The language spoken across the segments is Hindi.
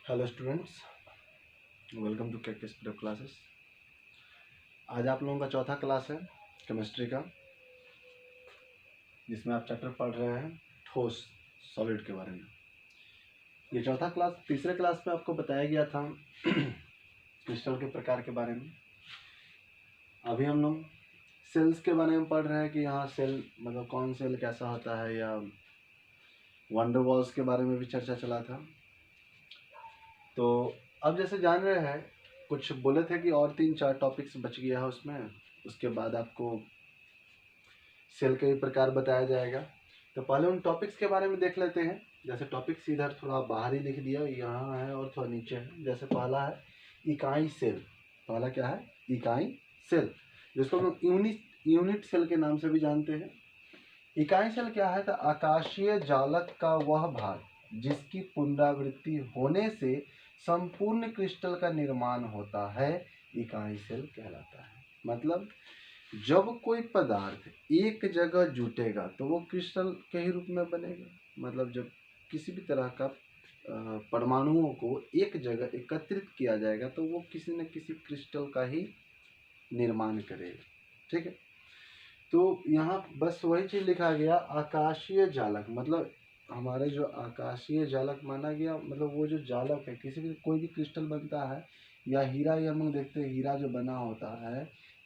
Hello students, welcome to Cactus Prep classes. आज आप लोगों का चौथा क्लास है केमिस्ट्री का, जिसमें आप चैप्टर पढ़ रहे हैं ठोस सॉलिड के बारे में। ये चौथा क्लास, तीसरे क्लास में आपको बताया गया था क्रिस्टल के प्रकार के बारे में। अभी हम लोग सेल्स के बारे में पढ़ रहे हैं कि यहाँ सेल मतलब कौन सेल कैसा होता है, या वंडर वॉल्स के बारे में भी चर्चा चला था। तो अब जैसे जान रहे हैं, कुछ बोले थे कि और 3-4 टॉपिक्स बच गया है उसमें, उसके बाद आपको सेल के भी प्रकार बताया जाएगा। तो पहले उन टॉपिक्स के बारे में देख लेते हैं। जैसे टॉपिक्स इधर थोड़ा बाहर ही लिख दिया, यहाँ है और थोड़ा नीचे है। जैसे पहला है इकाई सेल। पहला क्या है? इकाई सेल, जिसको हम लोग यूनिट सेल के नाम से भी जानते हैं। इकाई सेल क्या है? तो आकाशीय जालक का वह भाग जिसकी पुनरावृत्ति होने से संपूर्ण क्रिस्टल का निर्माण होता है, इकाई सेल कहलाता है। मतलब जब कोई पदार्थ एक जगह जुटेगा तो वो क्रिस्टल के ही रूप में बनेगा। मतलब जब किसी भी तरह का परमाणुओं को एक जगह एकत्रित किया जाएगा तो वो किसी न किसी क्रिस्टल का ही निर्माण करेगा। ठीक है, तो यहाँ बस वही चीज़ लिखा गया, आकाशीय जालक। मतलब हमारे जो आकाशीय जालक माना गया, मतलब वो जो जालक है, किसी भी कोई भी क्रिस्टल बनता है, या हीरा ही हम लोग देखते हैं, हीरा जो बना होता है,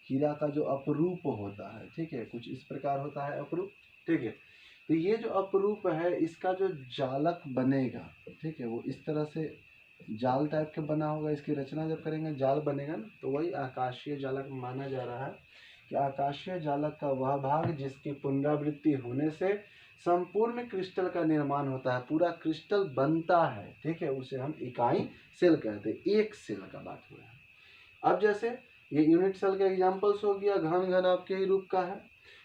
हीरा का जो अपरूप होता है, ठीक है, कुछ इस प्रकार होता है अपरूप। ठीक है, तो ये जो अपरूप है, इसका जो जालक बनेगा, ठीक है, वो इस तरह से जाल टाइप के बना होगा। इसकी रचना जब करेंगे जाल बनेगा ना, तो वही आकाशीय जालक माना जा रहा है कि आकाशीय जालक का वह भाग जिसकी पुनरावृत्ति होने से संपूर्ण क्रिस्टल का निर्माण होता है, पूरा क्रिस्टल बनता है। ठीक है, उसे हम इकाई सेल कहते हैं। एक सेल का बात हो रहा है। अब जैसे ये यूनिट सेल का एग्जांपल्स हो गया, घन घन आपके ही रूप का है।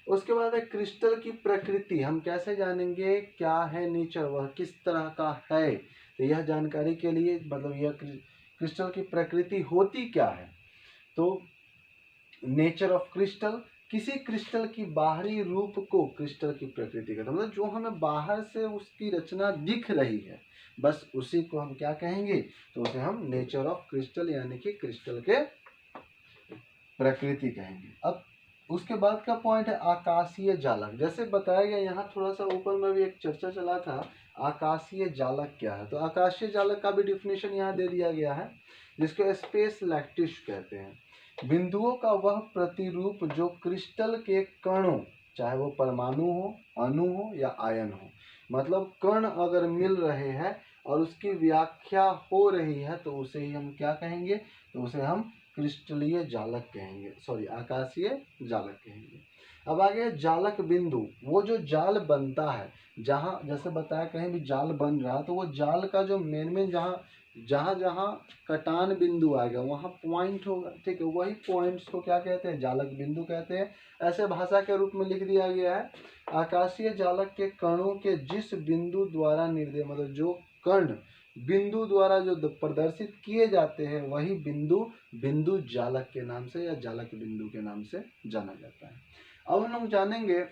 उसके बाद है क्रिस्टल की प्रकृति। हम कैसे जानेंगे क्या है नेचर, वह किस तरह का है? तो यह जानकारी के लिए, मतलब यह क्रिस्टल की प्रकृति होती क्या है, तो नेचर ऑफ क्रिस्टल, किसी क्रिस्टल की बाहरी रूप को क्रिस्टल की प्रकृति का, मतलब जो हमें बाहर से उसकी रचना दिख रही है, बस उसी को हम क्या कहेंगे? तो उसे हम नेचर ऑफ क्रिस्टल यानी कि क्रिस्टल के प्रकृति कहेंगे। अब उसके बाद का पॉइंट है आकाशीय जालक। जैसे बताया गया, यहाँ थोड़ा सा ऊपर में भी एक चर्चा चला था, आकाशीय जालक क्या है। तो आकाशीय जालक का भी डिफिनेशन यहाँ दे दिया गया है, जिसको स्पेस लैक्टिस कहते हैं। बिंदुओं का वह प्रतिरूप जो क्रिस्टल के कणों, चाहे वो परमाणु हो, अणु हो या आयन हो, मतलब कण अगर मिल रहे हैं और उसकी व्याख्या हो रही है, तो उसे ही हम क्या कहेंगे? तो उसे हम क्रिस्टलीय जालक कहेंगे, सॉरी आकाशीय जालक कहेंगे। अब आगे जालक बिंदु, वो जो जाल बनता है, जहाँ जैसे बताया कहीं भी जाल बन रहा, तो वो जाल का जो मेन जहाँ जहाँ कटान बिंदु आएगा वहाँ पॉइंट होगा। ठीक है, वही पॉइंट्स को क्या कहते हैं? जालक बिंदु कहते हैं। ऐसे भाषा के रूप में लिख दिया गया है, आकाशीय जालक के कणों के जिस बिंदु द्वारा निर्देश, मतलब जो कण बिंदु द्वारा जो प्रदर्शित किए जाते हैं, वही बिंदु जालक के नाम से या जालक बिंदु के नाम से जाना जाता है। अब हम लोग जानेंगे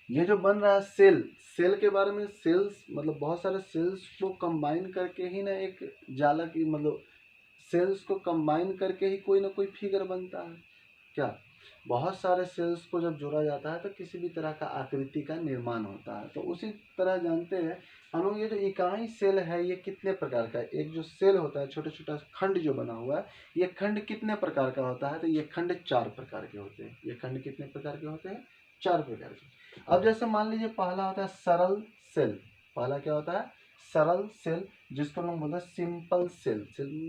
ये जो बन रहा है सेल के बारे में। सेल्स मतलब बहुत सारे सेल्स को कंबाइन करके ही ना एक जालक, मतलब सेल्स को कंबाइन करके ही कोई ना कोई फिगर बनता है। क्या बहुत सारे सेल्स को जब जोड़ा जाता है तो किसी भी तरह का आकृति का निर्माण होता है। तो उसी तरह जानते हैं हम लोग, ये जो इकाई सेल है ये कितने प्रकार का है? एक जो सेल होता है, छोटा छोटा खंड जो बना हुआ है, ये खंड कितने प्रकार का होता है? तो ये खंड 4 प्रकार के होते हैं। ये खंड कितने प्रकार के होते हैं? 4 प्रकार के। अब जैसे मान लीजिए पहला होता है सरल सेल। पहला क्या होता है? सरल सेल, जिसको हम बोलते हैं सिंपल सेल।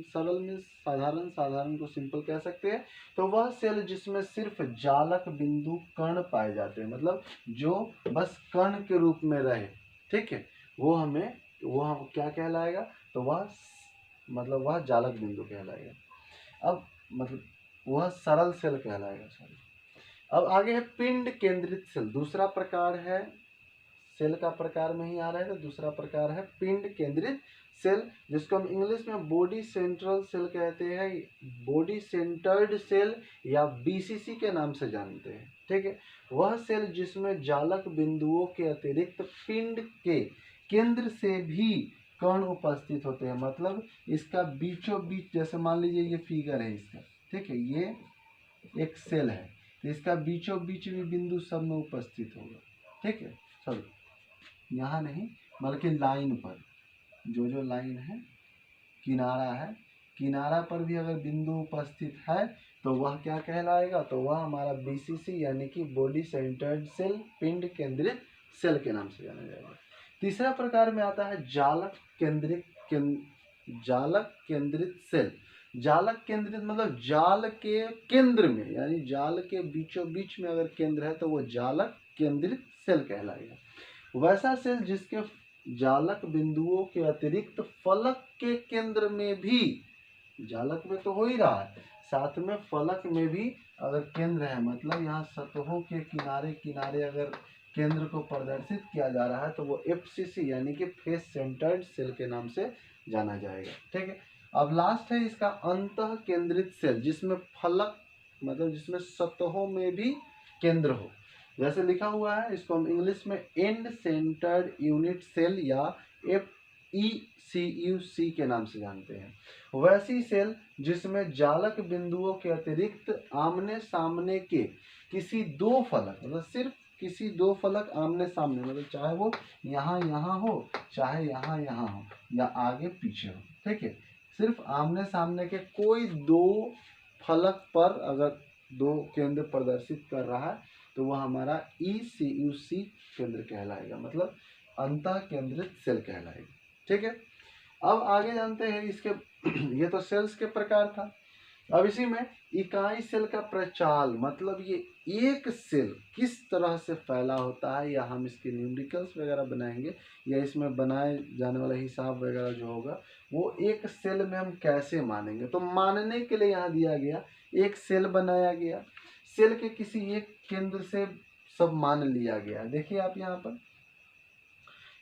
सरल में साधारण, साधारण को सिंपल कह सकते हैं। तो वह सेल जिसमें सिर्फ जालक बिंदु कण पाए जाते हैं, मतलब जो बस कण के रूप में रहे, ठीक है, वो हम क्या कहलाएगा? तो वह जालक बिंदु कहलाएगा। अब मतलब वह सरल सेल कहलाएगा। सॉरी, अब आगे है पिंड केंद्रित सेल। दूसरा प्रकार है, सेल का प्रकार में ही आ रहा है, तो दूसरा प्रकार है पिंड केंद्रित सेल, जिसको हम इंग्लिश में बॉडी सेंट्रल सेल कहते हैं, बॉडी सेंटर्ड सेल या बीसीसी के नाम से जानते हैं। ठीक है, वह सेल जिसमें जालक बिंदुओं के अतिरिक्त पिंड के केंद्र से भी कण उपस्थित होते हैं, मतलब इसका बीचों बीच, जैसे मान लीजिए ये फिगर है इसका, ठीक है, ये एक सेल है, तो इसका बीचों बीच भी बिंदु सब में उपस्थित होगा, ठीक है। चलो यहाँ नहीं बल्कि लाइन पर, जो लाइन है, किनारा है, किनारा पर भी अगर बिंदु उपस्थित है तो वह क्या कहलाएगा, तो वह हमारा बीसीसी यानी कि बॉडी सेंटर्ड सेल, पिंड केंद्रित सेल के नाम से जाना जाएगा। तीसरा प्रकार में आता है जालक केंद्रित सेल। जालक केंद्रित मतलब जाल के केंद्र में, यानी जाल के बीचों बीच में अगर केंद्र है तो वो जालक केंद्रित सेल कहलाएगा। वैसा सेल जिसके जालक बिंदुओं के अतिरिक्त फलक के केंद्र में भी, जालक में तो हो ही रहा है, साथ में फलक में भी अगर केंद्र है, मतलब यहाँ सतहों के किनारे किनारे अगर केंद्र को प्रदर्शित किया जा रहा है तो वो एफसीसी यानी कि फेस सेंटर्ड सेल के नाम से जाना जाएगा, ठीक है। अब लास्ट है इसका अंतः केंद्रित सेल, जिसमें फलक मतलब जिसमें सतहों में भी केंद्र हो, जैसे लिखा हुआ है, इसको हम इंग्लिश में एंड सेंटर्ड यूनिट सेल या FECUC के नाम से जानते हैं। वैसी सेल जिसमें जालक बिंदुओं के अतिरिक्त आमने सामने के किसी दो फलक, मतलब सिर्फ किसी दो फलक आमने सामने, मतलब चाहे वो यहाँ हो, चाहे यहाँ हो, या आगे पीछे हो, ठीक है, सिर्फ आमने सामने के कोई दो फलक पर अगर दो केंद्र प्रदर्शित कर रहा है तो वह हमारा ECUC केंद्र कहलाएगा, मतलब अंतः केंद्रित सेल कहलाएगा, ठीक है। अब आगे जानते हैं इसके ये तो सेल्स के प्रकार था। अब इसी में इकाई सेल का प्रचाल, मतलब ये एक सेल किस तरह से फैला होता है, या हम इसके न्यूमेरिकल्स वगैरह बनाएंगे, या इसमें बनाए जाने वाला हिसाब वगैरह जो होगा वो एक सेल में हम कैसे मानेंगे। तो मानने के लिए यहाँ दिया गया एक सेल बनाया गया, सेल के किसी एक केंद्र से सब मान लिया गया। देखिए आप यहाँ पर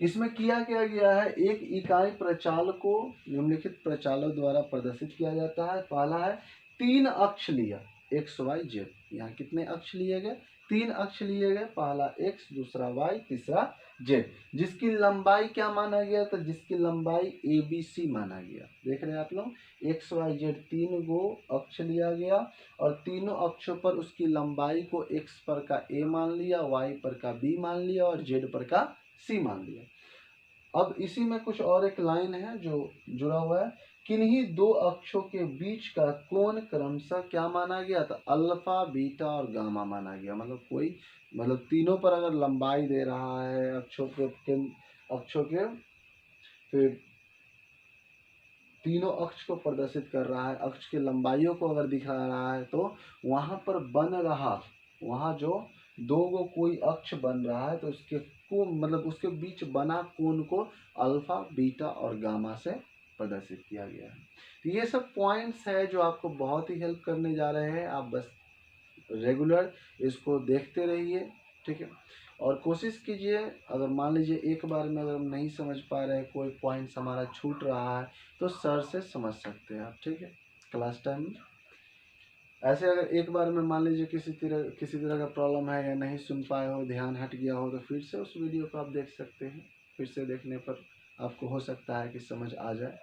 इसमें किया क्या गया है, एक इकाई प्रचाल को निम्नलिखित प्रचालों द्वारा प्रदर्शित किया जाता है। पहला है 3 अक्ष लिया, XYZ, यहाँ कितने अक्ष लिए गए, 3 अक्ष लिए गए, पहला X, दूसरा Y, तीसरा Z, जिसकी लंबाई क्या माना गया, तो जिसकी लंबाई ABC माना गया। देख रहे हैं आप लोग, XYZ 3 गो अक्ष लिया गया और तीनों अक्षों पर उसकी लंबाई को X पर का A मान लिया, Y पर का B मान लिया और Z पर का C मान लिया। अब इसी में कुछ और एक लाइन है जो जुड़ा हुआ है, किन्हीं दो अक्षों के बीच का कोण क्रमशः क्या माना गया, तो अल्फा, बीटा और गामा माना गया। मतलब तीनों पर अगर लंबाई दे रहा है अक्षों के फिर तीनों अक्ष को प्रदर्शित कर रहा है, अक्ष की लंबाइयों को अगर दिखा रहा है तो वहां पर बन रहा, वहां जो दो गो कोई अक्ष बन रहा है तो उसके को मतलब उसके बीच बना कोण को अल्फा, बीटा और गामा से प्रदर्शित किया गया है। तो ये सब पॉइंट्स है जो आपको बहुत ही हेल्प करने जा रहे हैं। आप बस रेगुलर इसको देखते रहिए, ठीक है, और कोशिश कीजिए, अगर मान लीजिए एक बार में अगर हम नहीं समझ पा रहे हैं, कोई पॉइंट्स हमारा छूट रहा है तो सर से समझ सकते हैं आप, ठीक है, क्लास टाइम में। ऐसे अगर एक बार में मान लीजिए किसी तरह का प्रॉब्लम है या नहीं सुन पाए हो, ध्यान हट गया हो, तो फिर से उस वीडियो को आप देख सकते हैं। फिर से देखने पर आपको हो सकता है कि समझ आ जाए।